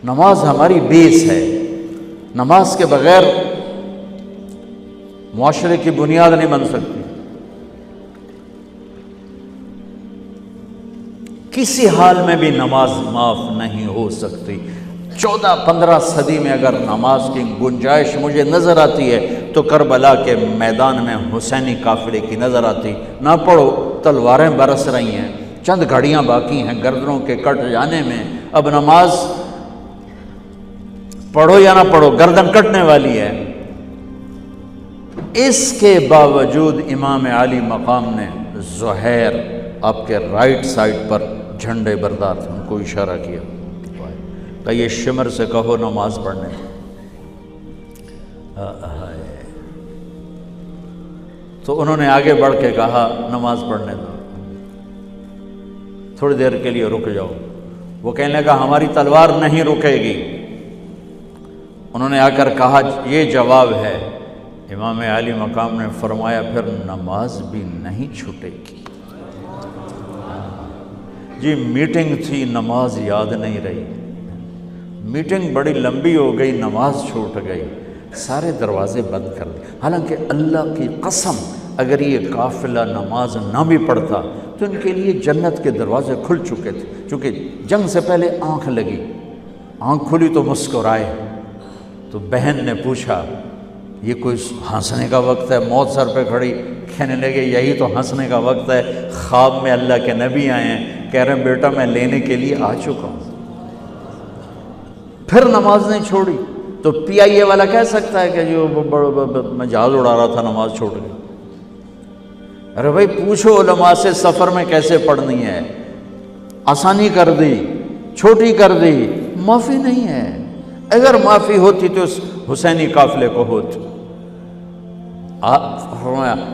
نماز ہماری بیس ہے، نماز کے بغیر معاشرے کی بنیاد نہیں بن سکتی۔ کسی حال میں بھی نماز معاف نہیں ہو سکتی۔ 14-15 صدی میں اگر نماز کی گنجائش مجھے نظر آتی ہے تو کربلا کے میدان میں حسینی قافلے کی نظر آتی۔ نہ پڑھو، تلواریں برس رہی ہیں، چند گھڑیاں باقی ہیں گردنوں کے کٹ جانے میں، اب نماز پڑھو یا نہ پڑھو گردن کٹنے والی ہے۔ اس کے باوجود امام عالی مقام نے زہیر آپ کے رائٹ سائڈ پر جھنڈے بردار تھے، ان کو اشارہ کیا کہ یہ شمر سے کہو نماز پڑھنے تو انہوں نے آگے بڑھ کے کہا نماز پڑھنے دو، تھوڑی دیر کے لیے رک جاؤ۔ وہ کہنے لگا ہماری تلوار نہیں رکے گی۔ انہوں نے آ کر کہا یہ جواب ہے۔ امام عالی مقام نے فرمایا پھر نماز بھی نہیں چھوٹے گی۔ جی میٹنگ تھی، نماز یاد نہیں رہی، میٹنگ بڑی لمبی ہو گئی، نماز چھوٹ گئی، سارے دروازے بند کر دیے۔ حالانکہ اللہ کی قسم اگر یہ قافلہ نماز نہ بھی پڑھتا تو ان کے لیے جنت کے دروازے کھل چکے تھے، چونکہ جنگ سے پہلے آنکھ لگی، آنکھ کھلی تو مسکرائے۔ تو بہن نے پوچھا یہ کوئی ہنسنے کا وقت ہے؟ موت سر پہ کھڑی، کہنے لگے یہی تو ہنسنے کا وقت ہے، خواب میں اللہ کے نبی آئے ہیں، کہہ رہے ہیں بیٹا میں لینے کے لیے آ چکا ہوں۔ پھر نماز نہیں چھوڑی تو پی آئی اے والا کہہ سکتا ہے کہ جو میں جہاز اڑا رہا تھا نماز چھوڑ گئی۔ ارے بھائی پوچھو علماء سے سفر میں کیسے پڑھنی ہے، آسانی کر دی، چھوٹی کر دی، معافی نہیں ہے۔ اگر معافی ہوتی تو اس حسینی قافلے کو ہوتی۔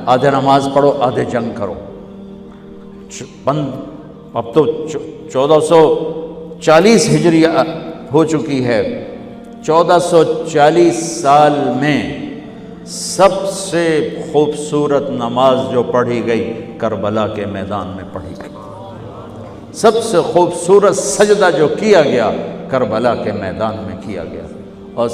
آدھے نماز پڑھو آدھے جنگ کرو۔ اب تو 1440 ہجری ہو چکی ہے، 1440 سال میں سب سے خوبصورت نماز جو پڑھی گئی کربلا کے میدان میں پڑھی گئی، سب سے خوبصورت سجدہ جو کیا گیا کربلا کے میدان میں کیا گیا۔ اور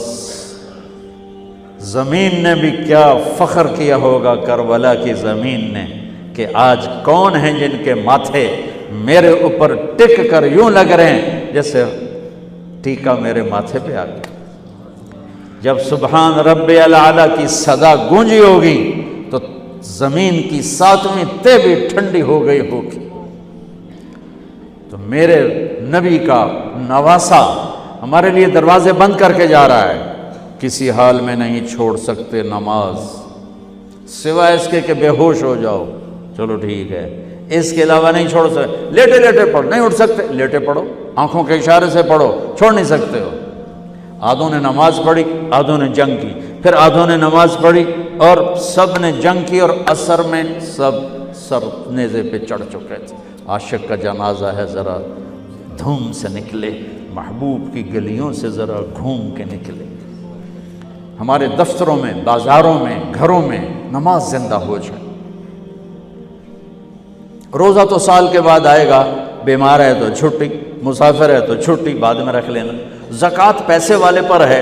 زمین نے بھی کیا فخر کیا ہوگا کربلا کی زمین نے کہ آج کون ہیں جن کے ماتھے میرے اوپر ٹک کر یوں لگ رہے ہیں جیسے ٹیکا میرے ماتھے پہ آ گیا۔ جب سبحان رب الاعلیٰ کی صدا گونجی ہوگی تو زمین کی 7ویں تہ بھی ٹھنڈی ہو گئی ہوگی۔ تو میرے نبی کا نواسا ہمارے لیے دروازے بند کر کے جا رہا ہے۔ کسی حال میں نہیں چھوڑ سکتے نماز، سوائے اس کے کہ بے ہوش ہو جاؤ، چلو ٹھیک ہے، اس کے علاوہ نہیں چھوڑ سکتے۔ لیٹے لیٹے پڑھو، نہیں اٹھ سکتے لیٹے پڑھو، آنکھوں کے اشارے سے پڑھو، چھوڑ نہیں سکتے ہو۔ آدھوں نے نماز پڑھی، آدھوں نے جنگ کی، پھر آدھوں نے نماز پڑھی اور سب نے جنگ کی، اور عصر میں سب سر نیزے پہ چڑھ چکے تھے۔ عاشق کا جنازہ ہے، ذرا دھوم سے نکلے، محبوب کی گلیوں سے ذرا گھوم کے نکلے۔ ہمارے دفتروں میں، بازاروں میں، گھروں میں نماز زندہ ہو جائے۔ روزہ تو سال کے بعد آئے گا، بیمار ہے تو چھٹی، مسافر ہے تو چھٹی بعد میں رکھ لینا۔ زکوٰۃ پیسے والے پر ہے،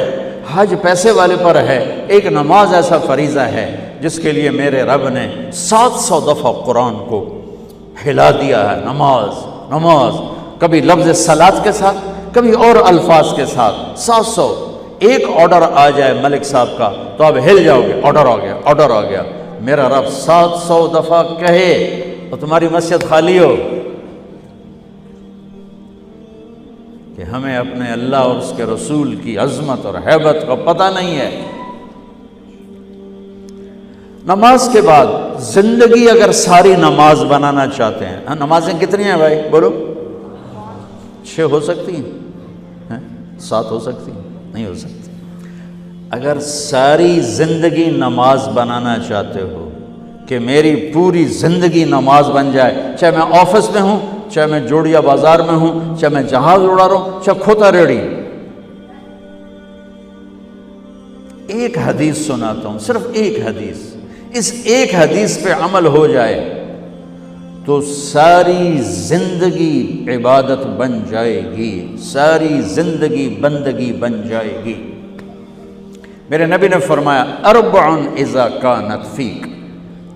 حج پیسے والے پر ہے، ایک نماز ایسا فریضہ ہے جس کے لیے میرے رب نے 700 دفعہ قرآن کو ہلا دیا ہے۔ نماز نماز، کبھی لفظ صلاۃ کے ساتھ، کبھی اور الفاظ کے ساتھ، 700۔ ایک آرڈر آ جائے ملک صاحب کا تو آپ ہل جاؤ گے، آرڈر آ گیا، آرڈر آ گیا۔ میرا رب 700 دفعہ کہے اور تمہاری مسجد خالی ہو کہ ہمیں اپنے اللہ اور اس کے رسول کی عظمت اور ہیبت کا پتہ نہیں ہے۔ نماز کے بعد زندگی اگر ساری نماز بنانا چاہتے ہیں، نمازیں کتنی ہیں بھائی بولو؟ 6 ہو سکتی ہیں، 7 ہو سکتی ہیں، نہیں ہو سکتی۔ اگر ساری زندگی نماز بنانا چاہتے ہو کہ میری پوری زندگی نماز بن جائے، چاہے میں آفس میں ہوں، چاہے میں جوڑیا بازار میں ہوں، چاہے میں جہاز اڑا رہا ہوں، چاہے کھوتا ریڑی، ایک حدیث سناتا ہوں، صرف ایک حدیث، اس ایک حدیث پہ عمل ہو جائے تو ساری زندگی عبادت بن جائے گی، ساری زندگی بندگی بن جائے گی۔ میرے نبی نے فرمایا اربع اذا کانت فیک،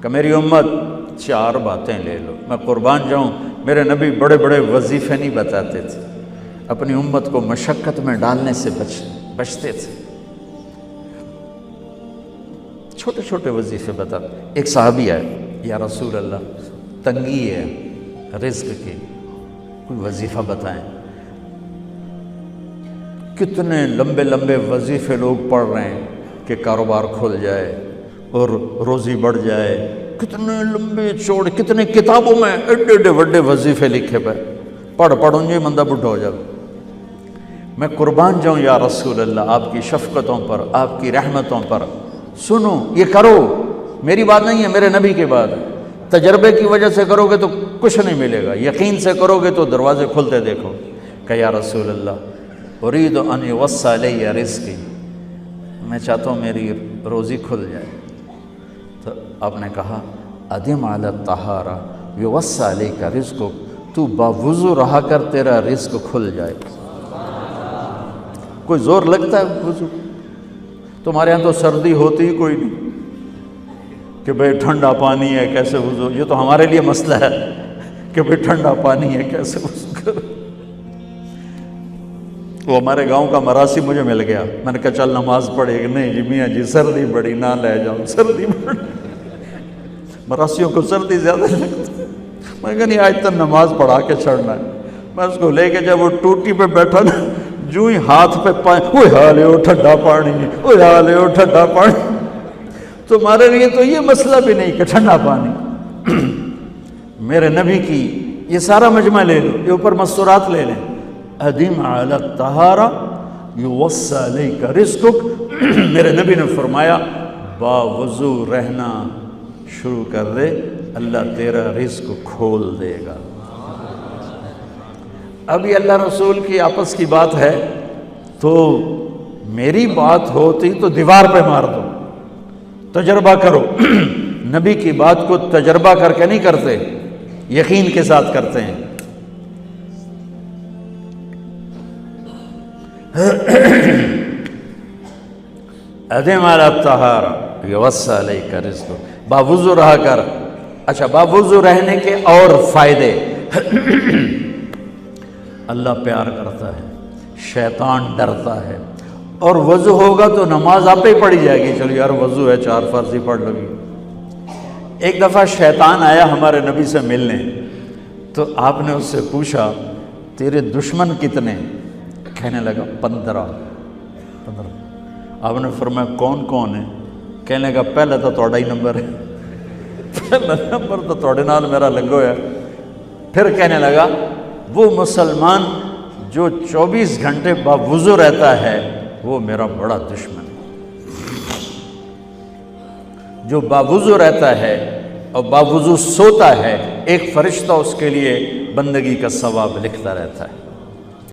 کہ میری امت 4 باتیں لے لو۔ میں قربان جاؤں، میرے نبی بڑے بڑے وظیفے نہیں بتاتے تھے، اپنی امت کو مشقت میں ڈالنے سے بچتے تھے، چھوٹے چھوٹے وظیفے بتاتے۔ ایک صحابی ہے، یا رسول اللہ تنگی ہے رزق کی، کوئی وظیفہ بتائیں۔ کتنے لمبے لمبے وظیفے لوگ پڑھ رہے ہیں کہ کاروبار کھل جائے اور روزی بڑھ جائے، کتنے لمبے چوڑے، کتنے کتابوں میں ایڈے ایڈے بڑے وظیفے لکھے پہ، پڑھوں یہ بندہ بڈھا ہو جائے۔ میں قربان جاؤں یا رسول اللہ آپ کی شفقتوں پر، آپ کی رحمتوں پر، سنو یہ کرو، میری بات نہیں ہے، میرے نبی کی بات ہے۔ تجربے کی وجہ سے کرو گے تو کچھ نہیں ملے گا، یقین سے کرو گے تو دروازے کھلتے دیکھو۔ کہ یا رسول اللہ ارید ان یوسع علی رزقی، میں چاہتا ہوں میری روزی کھل جائے۔ تو آپ نے کہا ادم علی الطہارہ یوسع علیک رزقک، تو باوضو رہا کر تیرا رزق کھل جائے۔ کوئی زور لگتا ہے وضو؟ تمہارے ہاں تو سردی ہوتی ہی کوئی نہیں کہ بھئی ٹھنڈا پانی ہے کیسے وضو، یہ تو ہمارے لیے مسئلہ ہے کہ بھئی ٹھنڈا پانی ہے کیسے وضو کرو۔ وہ ہمارے گاؤں کا مراسی مجھے مل گیا، میں نے کہا چل نماز پڑھے گی، نہیں جی میاں جی سردی بڑی، نہ لے جاؤں سردی بڑی، مراسیوں کو سردی زیادہ لگتی۔ میں کہا نہیں آج تک نماز پڑھا کے چھڑنا ہے۔ میں اس کو لے کے جب وہ ٹوٹی پہ بیٹھا نا، جو ہی ہاتھ پہ اوہ حالے ہو ٹھنڈا پانی، اوہ حالے ہو ٹھنڈا پانی۔ تمہارے لیے تو یہ مسئلہ بھی نہیں کہ ٹھنڈا پانی۔ میرے نبی کی یہ سارا مجمع لے لو، یہ اوپر مستورات لے لیں۔ ادم علی الطہارہ یوسع علیک رزقک، میرے نبی نے فرمایا باوضو رہنا شروع کر دے، اللہ تیرا رزق کھول دے گا۔ اب یہ اللہ رسول کی آپس کی بات ہے، تو میری بات ہوتی تو دیوار پہ مار دو، تجربہ کرو۔ نبی کی بات کو تجربہ کر کے نہیں کرتے، یقین کے ساتھ کرتے ہیں۔ ادم علی الطہارہ یوسع علیک رزقک، باوضو رہا کر۔ اچھا باوضو رہنے کے اور فائدے، اللہ پیار کرتا ہے، شیطان ڈرتا ہے، اور وضو ہوگا تو نماز آپ ہی پڑھی جائے گی، چلو یار وضو ہے 4 فرض ہی پڑھ لو گی۔ ایک دفعہ شیطان آیا ہمارے نبی سے ملنے، تو آپ نے اس سے پوچھا تیرے دشمن کتنے؟ کہنے لگا 15۔ آپ نے فرمایا کون کون ہے؟ کہنے لگا پہلے تو تھوڑا ہی نمبر ہے، پہلا نمبر تو تھوڑے نال میرا لگو ہے۔ پھر کہنے لگا وہ مسلمان جو 24 گھنٹے باوضو رہتا ہے وہ میرا بڑا دشمن ہے۔ جو باوضو رہتا ہے اور باوضو سوتا ہے، ایک فرشتہ اس کے لیے بندگی کا ثواب لکھتا رہتا ہے۔